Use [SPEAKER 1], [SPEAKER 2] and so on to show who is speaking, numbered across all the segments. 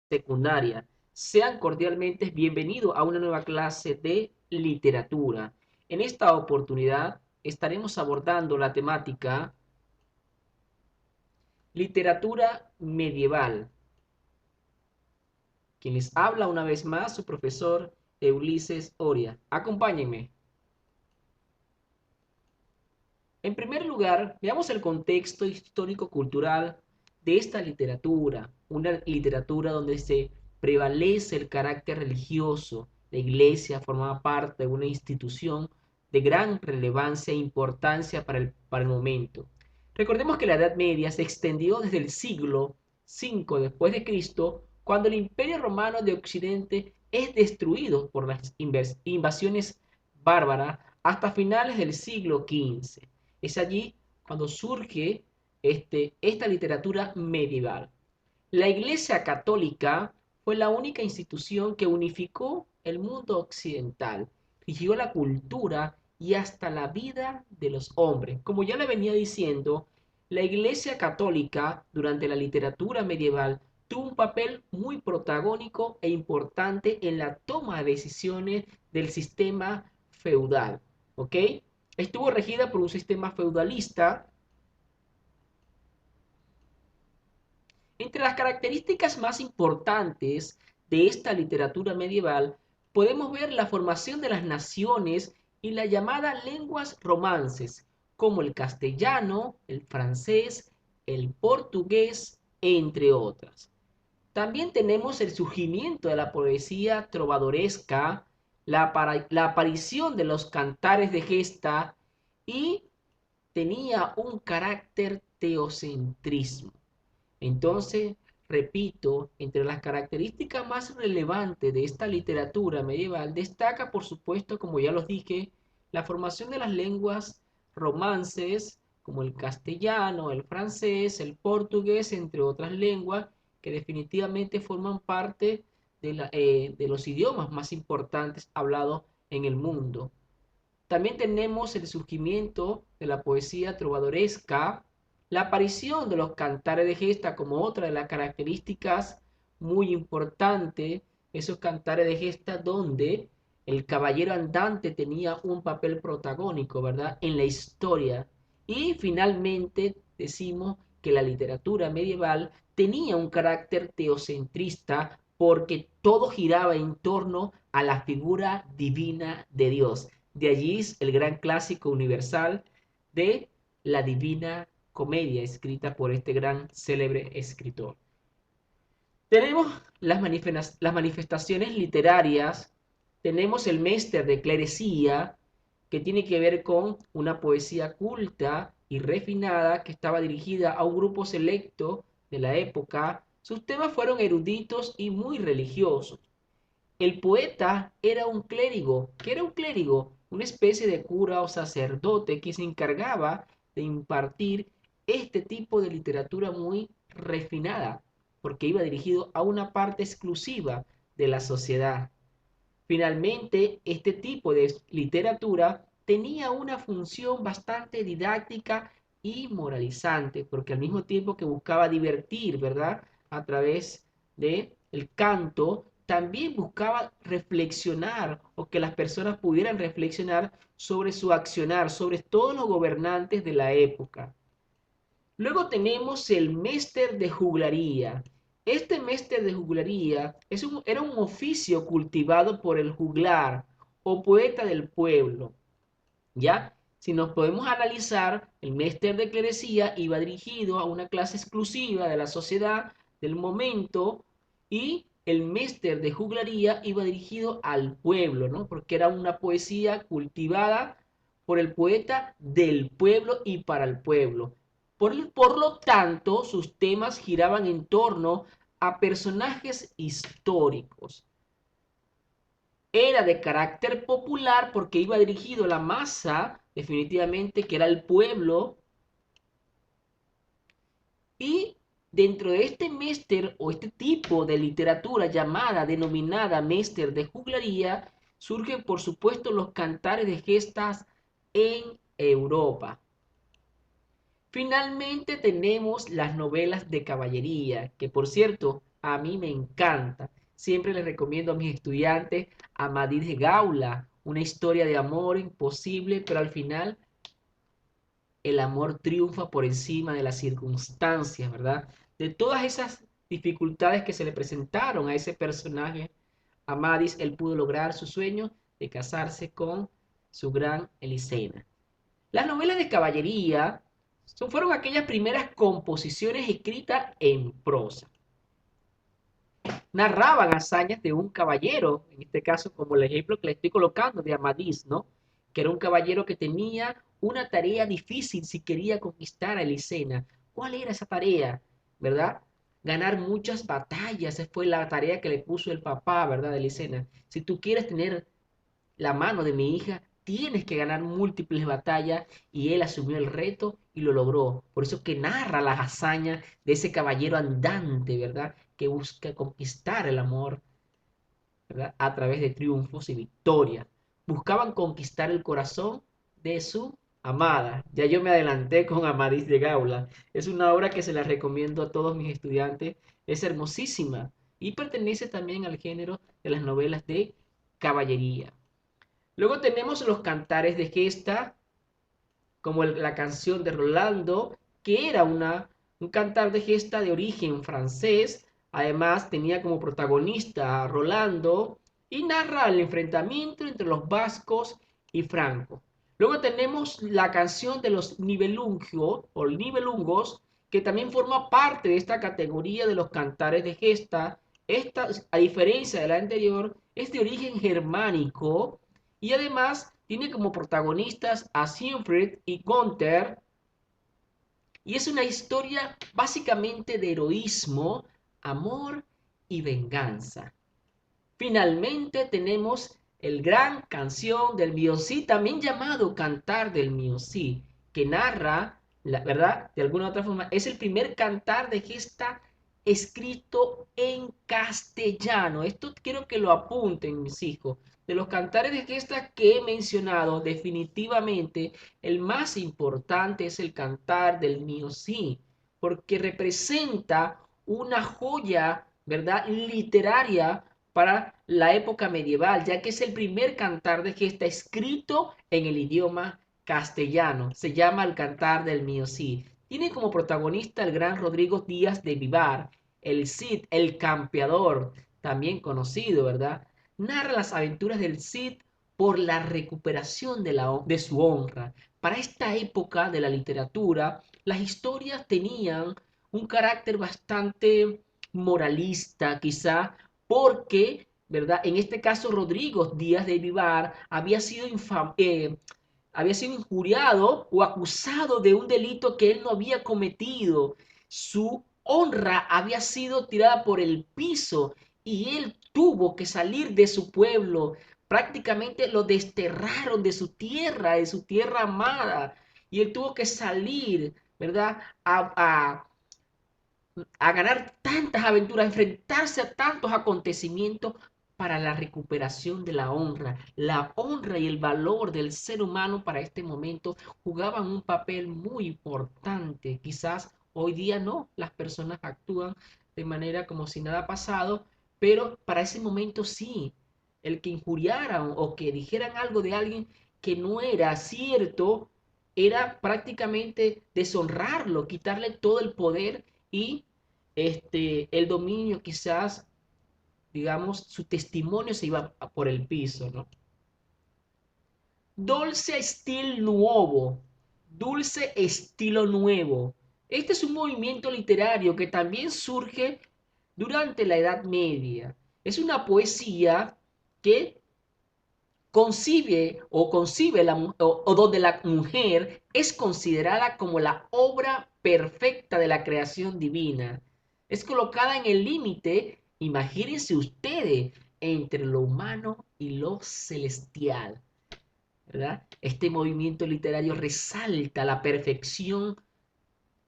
[SPEAKER 1] secundaria. Sean cordialmente bienvenidos a una nueva clase de literatura. En esta oportunidad estaremos abordando la temática literatura medieval. Quien les habla una vez más, su profesor Ulises Oria. Acompáñenme. En primer lugar, veamos el contexto histórico-cultural de esta literatura, una literatura donde se prevalece el carácter religioso. La iglesia formaba parte de una institución de gran relevancia e importancia para el momento. Recordemos que la Edad Media se extendió desde el siglo V después de Cristo, cuando el Imperio Romano de Occidente es destruido por las invasiones bárbaras hasta finales del siglo XV. Es allí cuando surge esta literatura medieval. La Iglesia Católica fue la única institución que unificó el mundo occidental, rigió la cultura y hasta la vida de los hombres. Como ya le venía diciendo, la Iglesia Católica durante la literatura medieval tuvo un papel muy protagónico e importante en la toma de decisiones del sistema feudal. ¿Ok? Estuvo regida por un sistema feudalista. Entre las características más importantes de esta literatura medieval podemos ver la formación de las naciones y la llamada lenguas romances, como el castellano, el francés, el portugués, entre otras. También tenemos el surgimiento de la poesía trovadoresca, la aparición de los cantares de gesta y tenía un carácter teocentrismo. Entonces, repito, entre las características más relevantes de esta literatura medieval destaca, por supuesto, como ya los dije, la formación de las lenguas romances, como el castellano, el francés, el portugués, entre otras lenguas, que definitivamente forman parte de los idiomas más importantes hablados en el mundo. También tenemos el surgimiento de la poesía trovadoresca, la aparición de los cantares de gesta como otra de las características muy importantes, esos cantares de gesta donde el caballero andante tenía un papel protagónico, ¿verdad? En la historia. Y finalmente decimos que la literatura medieval tenía un carácter teocentrista porque todo giraba en torno a la figura divina de Dios. De allí es el gran clásico universal de la Divina Comedia, escrita por este gran célebre escritor. Tenemos las manifestaciones literarias, tenemos el Mester de Clerecía, que tiene que ver con una poesía culta y refinada que estaba dirigida a un grupo selecto de la época. Sus temas fueron eruditos y muy religiosos. El poeta era un clérigo. ¿Qué era un clérigo? Una especie de cura o sacerdote que se encargaba de impartir este tipo de literatura muy refinada, porque iba dirigido a una parte exclusiva de la sociedad. Finalmente, este tipo de literatura tenía una función bastante didáctica y moralizante, porque al mismo tiempo que buscaba divertir, ¿verdad? A través de el canto, también buscaba reflexionar o que las personas pudieran reflexionar sobre su accionar, sobre todos los gobernantes de la época. Luego tenemos el Mester de Juglaría. Este Mester de Juglaría era un oficio cultivado por el juglar o poeta del pueblo. ¿Ya? Si nos podemos analizar, el Mester de Clerecía iba dirigido a una clase exclusiva de la sociedad del momento y el Mester de Juglaría iba dirigido al pueblo, ¿no? Porque era una poesía cultivada por el poeta del pueblo y para el pueblo. Por lo tanto, sus temas giraban en torno a personajes históricos. Era de carácter popular porque iba dirigido a la masa, definitivamente, que era el pueblo. Y dentro de este méster o este tipo de literatura llamada, denominada méster de juglaría, surgen por supuesto los cantares de gestas en Europa. Finalmente tenemos las novelas de caballería, que por cierto, a mí me encanta. Siempre les recomiendo a mis estudiantes Amadís de Gaula, una historia de amor imposible, pero al final el amor triunfa por encima de las circunstancias, ¿verdad? De todas esas dificultades que se le presentaron a ese personaje, Amadís, él pudo lograr su sueño de casarse con su gran Elisena. Las novelas de caballería fueron aquellas primeras composiciones escritas en prosa. Narraban hazañas de un caballero, en este caso como el ejemplo que le estoy colocando de Amadís, ¿no? Que era un caballero que tenía una tarea difícil si quería conquistar a Elisena. ¿Cuál era esa tarea? ¿Verdad? Ganar muchas batallas, esa fue la tarea que le puso el papá, ¿verdad? De Elisena. Si tú quieres tener la mano de mi hija, tienes que ganar múltiples batallas y él asumió el reto y lo logró. Por eso que narra las hazañas de ese caballero andante, ¿verdad? Que busca conquistar el amor, ¿verdad? A través de triunfos y victorias. Buscaban conquistar el corazón de su amada. Ya yo me adelanté con Amadís de Gaula. Es una obra que se la recomiendo a todos mis estudiantes. Es hermosísima y pertenece también al género de las novelas de caballería. Luego tenemos los cantares de gesta, como la canción de Rolando, que era un cantar de gesta de origen francés. Además, tenía como protagonista a Rolando y narra el enfrentamiento entre los vascos y francos. Luego tenemos la canción de los Nibelungos, o Nibelungos, que también forma parte de esta categoría de los cantares de gesta. Esta, a diferencia de la anterior, es de origen germánico y además tiene como protagonistas a Siegfried y Gunther. Y es una historia básicamente de heroísmo, amor y venganza. Finalmente tenemos el gran canción del Miocí, también llamado Cantar del Miocí, que narra, la verdad, de alguna u otra forma, es el primer cantar de gesta escrito en castellano. Esto quiero que lo apunten, mis hijos. De los cantares de gesta que he mencionado, definitivamente el más importante es el cantar del Miocí, porque representa una joya, ¿verdad?, literaria para la época medieval, ya que es el primer cantar de gesta escrito en el idioma castellano. Se llama el Cantar del Miocí. Tiene como protagonista el gran Rodrigo Díaz de Vivar, el Cid, el campeador, también conocido, ¿verdad? Narra las aventuras del Cid por la recuperación de su honra. Para esta época de la literatura, las historias tenían un carácter bastante moralista, quizá porque, ¿verdad? En este caso, Rodrigo Díaz de Vivar había sido injuriado o acusado de un delito que él no había cometido. Su honra había sido tirada por el piso y él tuvo que salir de su pueblo. Prácticamente lo desterraron de su tierra amada. Y él tuvo que salir, ¿verdad? A ganar tantas aventuras, enfrentarse a tantos acontecimientos para la recuperación de la honra. La honra y el valor del ser humano para este momento jugaban un papel muy importante. Quizás hoy día no, las personas actúan de manera como si nada ha pasado, pero para ese momento sí. El que injuriaran o que dijeran algo de alguien que no era cierto, era prácticamente deshonrarlo, quitarle todo el poder y el dominio quizás, digamos, su testimonio se iba por el piso, ¿no? Dulce estilo nuevo, dulce estilo nuevo. Este es un movimiento literario que también surge durante la Edad Media. Es una poesía que concibe donde la mujer es considerada como la obra perfecta de la creación divina. Es colocada en el límite, imagínense ustedes, entre lo humano y lo celestial, ¿verdad? Este movimiento literario resalta la perfección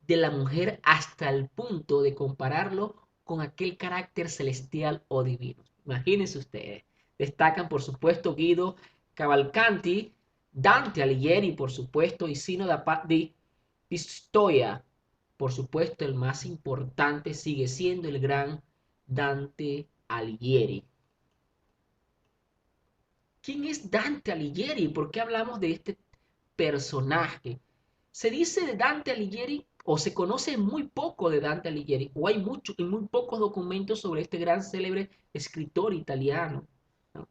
[SPEAKER 1] de la mujer hasta el punto de compararlo con aquel carácter celestial o divino. Imagínense ustedes. Destacan, por supuesto, Guido Cavalcanti, Dante Alighieri, por supuesto, y Sino di Pistoia. Por supuesto, el más importante sigue siendo el gran Dante Alighieri. ¿Quién es Dante Alighieri? ¿Por qué hablamos de este personaje? Se dice de Dante Alighieri, o se conoce muy poco de Dante Alighieri, o hay mucho y muy pocos documentos sobre este gran célebre escritor italiano, ¿no?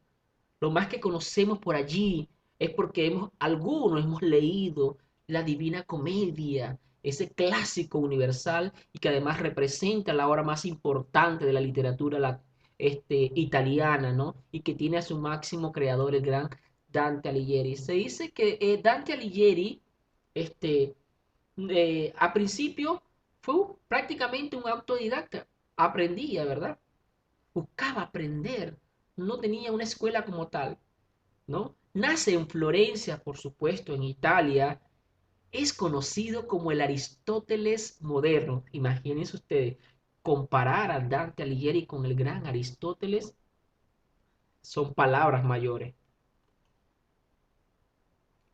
[SPEAKER 1] Lo más que conocemos por allí es porque algunos hemos leído la Divina Comedia, ese clásico universal y que además representa la obra más importante de la literatura italiana, ¿no? Y que tiene a su máximo creador, el gran Dante Alighieri. Se dice que Dante Alighieri, este, a principio, fue prácticamente un autodidacta. Aprendía, ¿verdad? Buscaba aprender. No tenía una escuela como tal, ¿no? Nace en Florencia, por supuesto, en Italia. Es conocido como el Aristóteles moderno. Imagínense ustedes, comparar a Dante Alighieri con el gran Aristóteles son palabras mayores.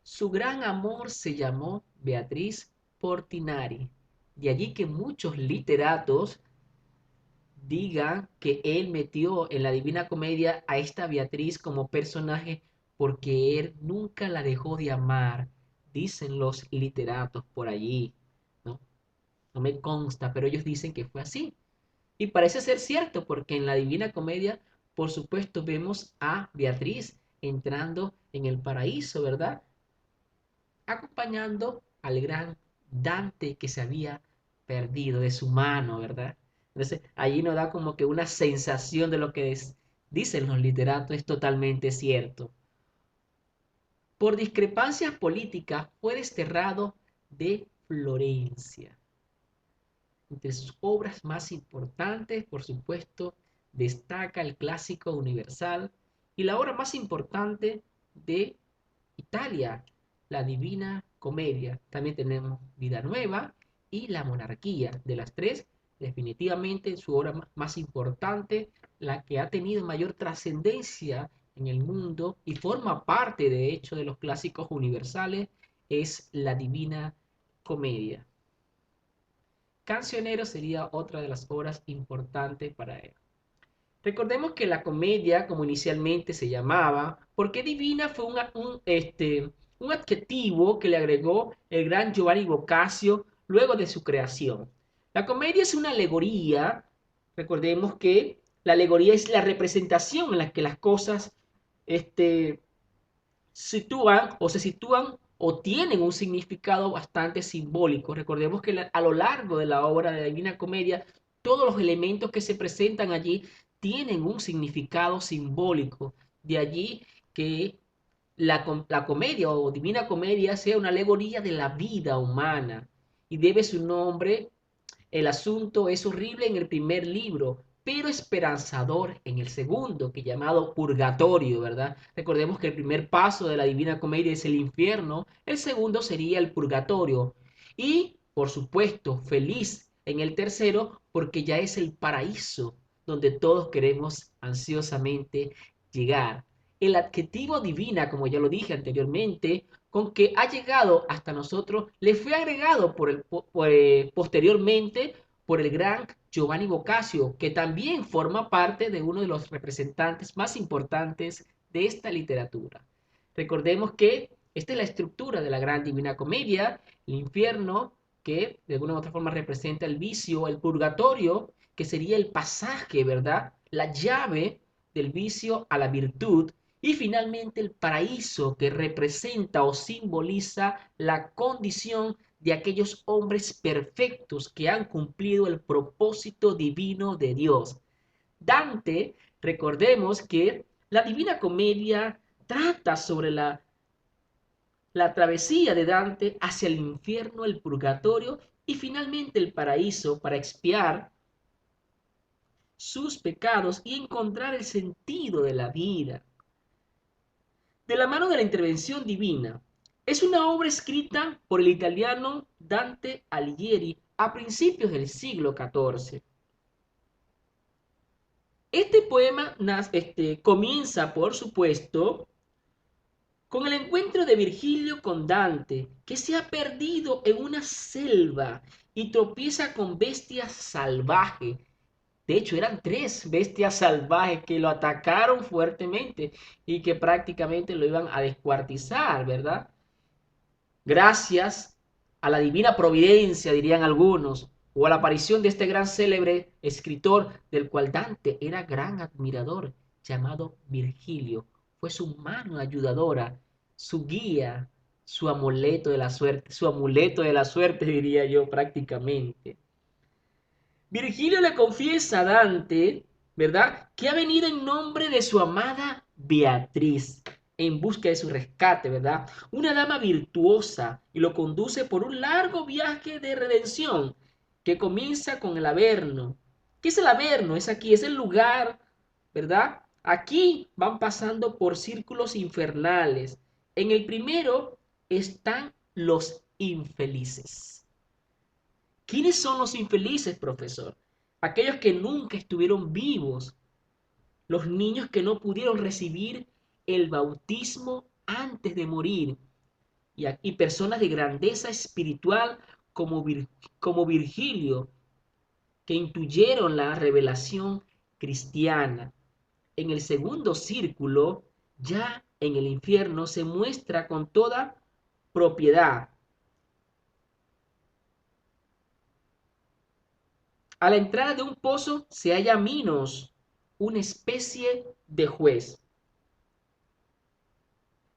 [SPEAKER 1] Su gran amor se llamó Beatriz Portinari. De allí que muchos literatos digan que él metió en la Divina Comedia a esta Beatriz como personaje porque él nunca la dejó de amar, dicen los literatos por allí, ¿no? No me consta, pero ellos dicen que fue así. Y parece ser cierto, porque en la Divina Comedia, por supuesto, vemos a Beatriz entrando en el paraíso, ¿verdad? Acompañando al gran Dante que se había perdido de su mano, ¿verdad? Entonces, allí nos da como que una sensación de lo que dicen los literatos es totalmente cierto. Por discrepancias políticas fue desterrado de Florencia. Entre sus obras más importantes, por supuesto, destaca el clásico universal y la obra más importante de Italia, la Divina Comedia. También tenemos Vida Nueva y La Monarquía. De las tres, definitivamente su obra más importante, la que ha tenido mayor trascendencia en el mundo y forma parte, de hecho, de los clásicos universales, es la Divina Comedia. Cancionero sería otra de las obras importantes para él. Recordemos que la comedia, como inicialmente se llamaba, porque divina fue un adjetivo que le agregó el gran Giovanni Boccaccio luego de su creación. La comedia es una alegoría, recordemos que la alegoría es la representación en la que las cosas este, sitúan o se sitúan o tienen un significado bastante simbólico. Recordemos que a lo largo de la obra de la Divina Comedia, todos los elementos que se presentan allí tienen un significado simbólico. De allí que la comedia o Divina Comedia sea una alegoría de la vida humana y debe su nombre. El asunto es horrible en el primer libro, pero esperanzador en el segundo, que llamado Purgatorio, ¿verdad? Recordemos que el primer paso de la Divina Comedia es el infierno, el segundo sería el Purgatorio. Y, por supuesto, feliz en el tercero, porque ya es el paraíso donde todos queremos ansiosamente llegar. El adjetivo divina, como ya lo dije anteriormente, con que ha llegado hasta nosotros, le fue agregado posteriormente por el gran Giovanni Boccaccio, que también forma parte de uno de los representantes más importantes de esta literatura. Recordemos que esta es la estructura de la gran Divina Comedia, el infierno, que de alguna u otra forma representa el vicio, el purgatorio, que sería el pasaje, ¿verdad? La llave del vicio a la virtud, y finalmente el paraíso, que representa o simboliza la condición de aquellos hombres perfectos que han cumplido el propósito divino de Dios. Dante, recordemos que la Divina Comedia trata sobre la travesía de Dante hacia el infierno, el purgatorio y finalmente el paraíso para expiar sus pecados y encontrar el sentido de la vida. De la mano de la intervención divina. Es una obra escrita por el italiano Dante Alighieri a principios del siglo XIV. Este poema comienza, por supuesto, con el encuentro de Virgilio con Dante, que se ha perdido en una selva y tropieza con bestias salvajes De hecho, eran tres bestias salvajes que lo atacaron fuertemente y que prácticamente lo iban a descuartizar, ¿verdad? Gracias a la divina providencia, dirían algunos, o a la aparición de este gran célebre escritor del cual Dante era gran admirador, llamado Virgilio. Fue su mano ayudadora, su guía, su amuleto de la suerte, diría yo prácticamente. Virgilio le confiesa a Dante, ¿verdad?, que ha venido en nombre de su amada Beatriz en busca de su rescate, ¿verdad? Una dama virtuosa y lo conduce por un largo viaje de redención que comienza con el Averno. ¿Qué es el Averno? Es aquí, es el lugar, ¿verdad? Aquí van pasando por círculos infernales. En el primero están los infelices. ¿Quiénes son los infelices, profesor? Aquellos que nunca estuvieron vivos, los niños que no pudieron recibir el bautismo antes de morir, y personas de grandeza espiritual como, como Virgilio, que intuyeron la revelación cristiana. En el segundo círculo, ya en el infierno, se muestra con toda propiedad. A la entrada de un pozo se halla Minos, una especie de juez.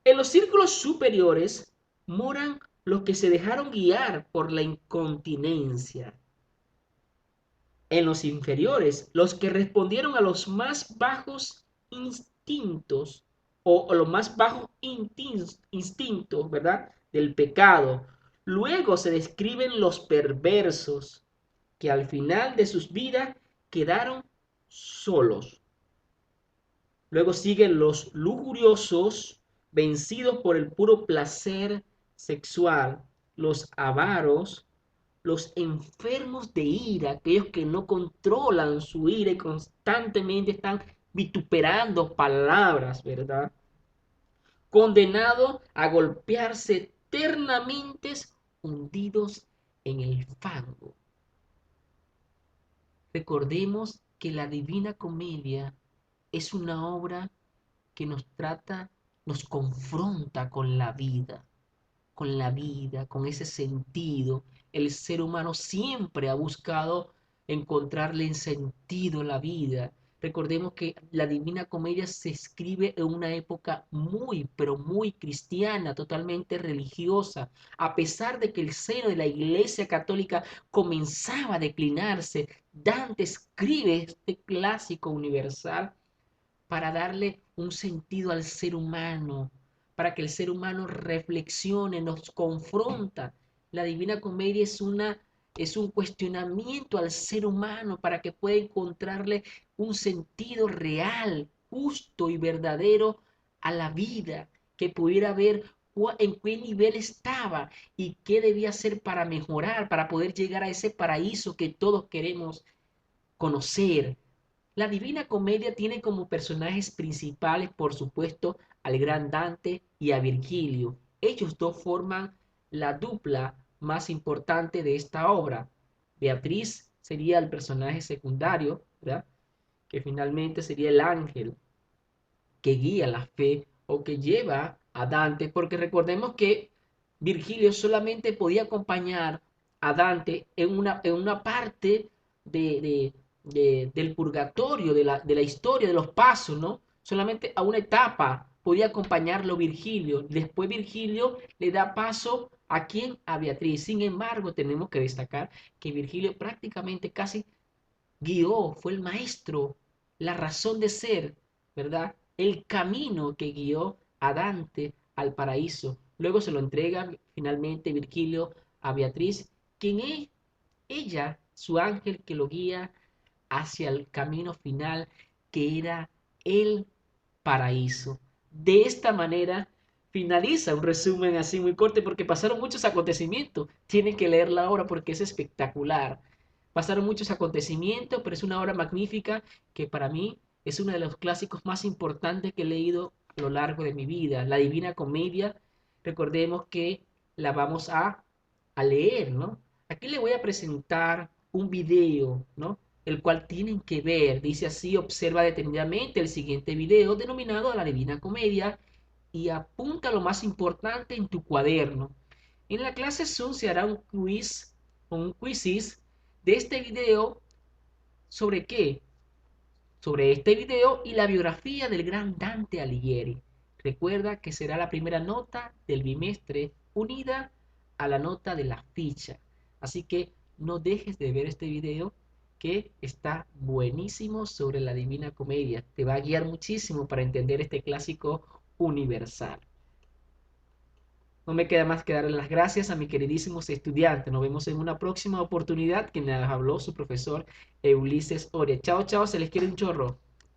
[SPEAKER 1] En los círculos superiores moran los que se dejaron guiar por la incontinencia. En los inferiores, los que respondieron a los más bajos instintos o los más bajos instintos, ¿verdad?, del pecado. Luego se describen los perversos, que al final de sus vidas quedaron solos. Luego siguen los lujuriosos, vencidos por el puro placer sexual, los avaros, los enfermos de ira, aquellos que no controlan su ira y constantemente están vituperando palabras, ¿verdad? Condenados a golpearse eternamente hundidos en el fango. Recordemos que la Divina Comedia es una obra que nos trata, nos confronta con la vida, con ese sentido. El ser humano siempre ha buscado encontrarle en sentido la vida. Recordemos que la Divina Comedia se escribe en una época muy, pero muy cristiana, totalmente religiosa, a pesar de que el seno de la Iglesia Católica comenzaba a declinarse. Dante escribe este clásico universal para darle un sentido al ser humano, para que el ser humano reflexione, nos confronta. La Divina Comedia es un cuestionamiento al ser humano para que pueda encontrarle un sentido real, justo y verdadero a la vida, que pudiera ver en qué nivel estaba y qué debía hacer para mejorar, para poder llegar a ese paraíso que todos queremos conocer. La Divina Comedia tiene como personajes principales, por supuesto, al gran Dante y a Virgilio. Ellos dos forman la dupla más importante de esta obra. Beatriz sería el personaje secundario, ¿verdad?, que finalmente sería el ángel que guía la fe o que lleva a Dante, porque recordemos que Virgilio solamente podía acompañar a Dante en una parte del purgatorio, de la historia, de los pasos, ¿no? Solamente a una etapa podía acompañarlo Virgilio. Después Virgilio le da paso a quién, a Beatriz. Sin embargo, tenemos que destacar que Virgilio prácticamente casi guió, fue el maestro, la razón de ser, ¿verdad? El camino que guió a Dante al paraíso. Luego se lo entrega finalmente Virgilio a Beatriz, quien es ella, su ángel que lo guía hacia el camino final que era el paraíso. De esta manera finaliza un resumen así muy corto porque pasaron muchos acontecimientos. Tienen que leer la obra porque es espectacular. Pasaron muchos acontecimientos, pero es una obra magnífica que para mí es uno de los clásicos más importantes que he leído a lo largo de mi vida. La Divina Comedia, recordemos que la vamos a leer, ¿no? Aquí le voy a presentar un video, ¿no?, el cual tienen que ver. Dice así: observa detenidamente el siguiente video denominado La Divina Comedia y apunta lo más importante en tu cuaderno. En la clase Zoom se hará un quizzes de este video. ¿Sobre qué? Sobre este video y la biografía del gran Dante Alighieri. Recuerda que será la primera nota del bimestre unida a la nota de la ficha. Así que no dejes de ver este video, que está buenísimo, sobre la Divina Comedia. Te va a guiar muchísimo para entender este clásico universal. No me queda más que darle las gracias a mis queridísimos estudiantes. Nos vemos en una próxima oportunidad. Quien les habló, su profesor Ulises Oria. Chao, chao, se les quiere un chorro.